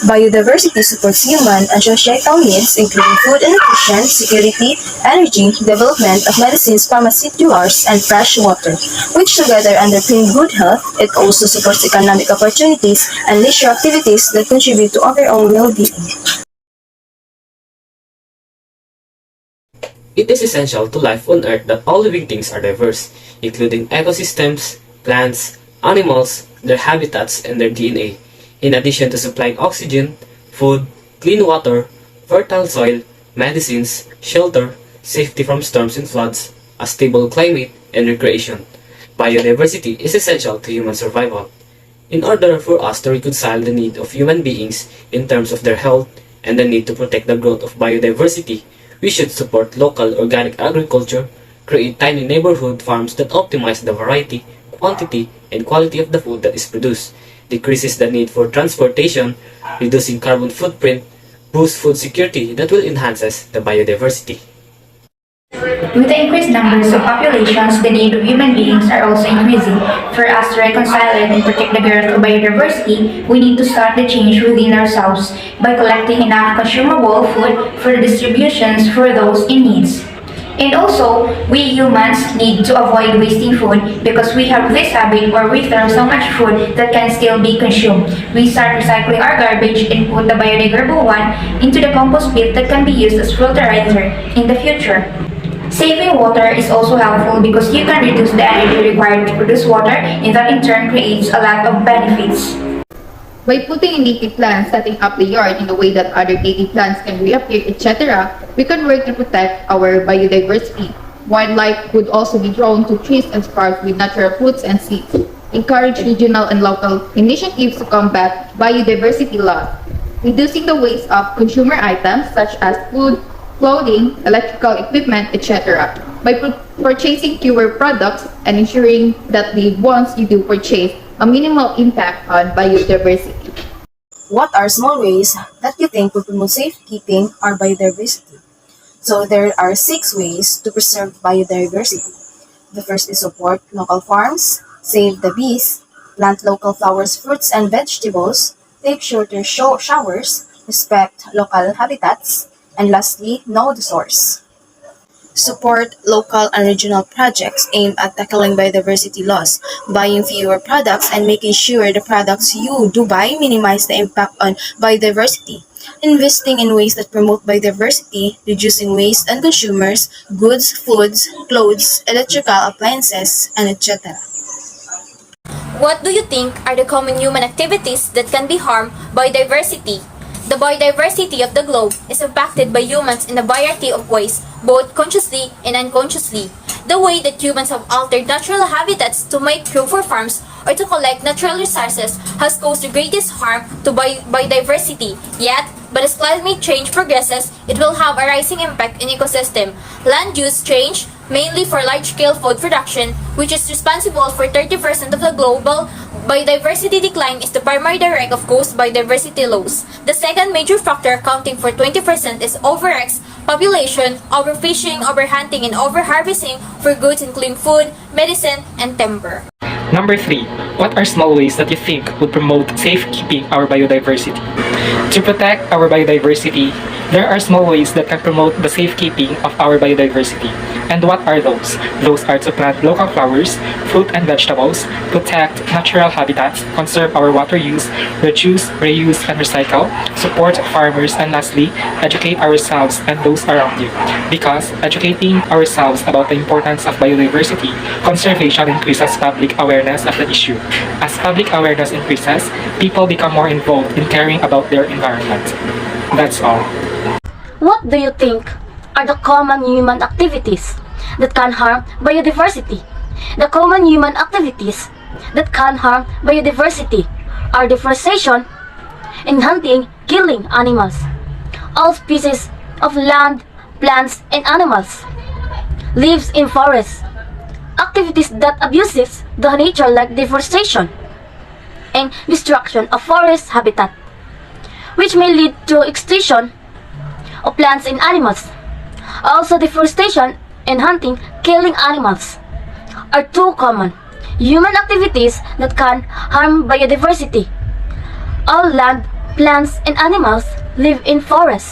Biodiversity supports human and societal needs, including food and nutrition, security, energy, development of medicines, pharmaceuticals, and fresh water, which together underpin good health. It also supports economic opportunities and leisure activities that contribute to overall well-being. It is essential to life on Earth that all living things are diverse, including ecosystems, plants, animals, their habitats, and their DNA, in addition to supplying oxygen, food, clean water, fertile soil, medicines, shelter, safety from storms and floods, a stable climate, and recreation. Biodiversity is essential to human survival. In order for us to reconcile the need of human beings in terms of their health and the need to protect the growth of biodiversity, we should support local organic agriculture, create tiny neighborhood farms that optimize the variety, quantity, and quality of the food that is produced, decreases the need for transportation, reducing carbon footprint, boosts food security that will enhances the biodiversity. With the increased numbers of populations, the need of human beings are also increasing. For us to reconcile it and protect the growth of biodiversity, we need to start the change within ourselves by collecting enough consumable food for the distributions for those in needs. And also, we humans need to avoid wasting food because we have this habit where we throw so much food that can still be consumed. We start recycling our garbage and put the biodegradable one into the compost pit that can be used as fertilizer in the future. Saving water is also helpful because you can reduce the energy required to produce water, and that in turn creates a lot of benefits. By putting in native plants, setting up the yard in a way that other native plants can reappear, etc., we can work to protect our biodiversity. Wildlife would also be drawn to trees and shrubs with natural fruits and seeds. Encourage regional and local initiatives to combat biodiversity loss. Reducing the waste of consumer items such as food, clothing, electrical equipment, etc. By purchasing fewer products and ensuring that the ones you do purchase a minimal impact on biodiversity. What are small ways that you think would promote safekeeping our biodiversity? So there are 6 ways to preserve biodiversity. The first is support local farms, save the bees, plant local flowers, fruits, and vegetables, take shorter showers, respect local habitats, and lastly, know the source. Support local and regional projects aimed at tackling biodiversity loss, buying fewer products and making sure the products you do buy minimize the impact on biodiversity. Investing in ways that promote biodiversity, reducing waste and consumers, goods, foods, clothes, electrical appliances, and etc. What do you think are the common human activities that can be harmed by diversity? The biodiversity of the globe is impacted by humans in a variety of ways, both consciously and unconsciously. The way that humans have altered natural habitats to make room for farms or to collect natural resources has caused the greatest harm to biodiversity. Yet, but as climate change progresses, it will have a rising impact in ecosystem. Land use change, mainly for large-scale food production, which is responsible for 30% of the global biodiversity decline, is the primary direct of caused biodiversity loss. The second major factor accounting for 20% is population, overfishing, overhunting, and overharvesting for goods including food, medicine, and timber. Number 3. What are small ways that you think would promote safekeeping our biodiversity? To protect our biodiversity, there are small ways that can promote the safekeeping of our biodiversity. And what are those? Those are to plant local flowers, fruit and vegetables, protect natural habitats, conserve our water use, reduce, reuse, and recycle, support farmers, and lastly, educate ourselves and those around you. Because educating ourselves about the importance of biodiversity conservation increases public awareness of the issue. As public awareness increases, people become more involved in caring about their environment. That's all. What do you think are the common human activities that can harm biodiversity? The common human activities that can harm biodiversity are deforestation and hunting, killing animals, all species of land, plants, and animals, lives in forests, activities that abuses the nature like deforestation and destruction of forest habitat, which may lead to extinction of plants and animals. Also, deforestation and hunting, killing animals are 2 common human activities that can harm biodiversity. All land, Plants and animals live in forests.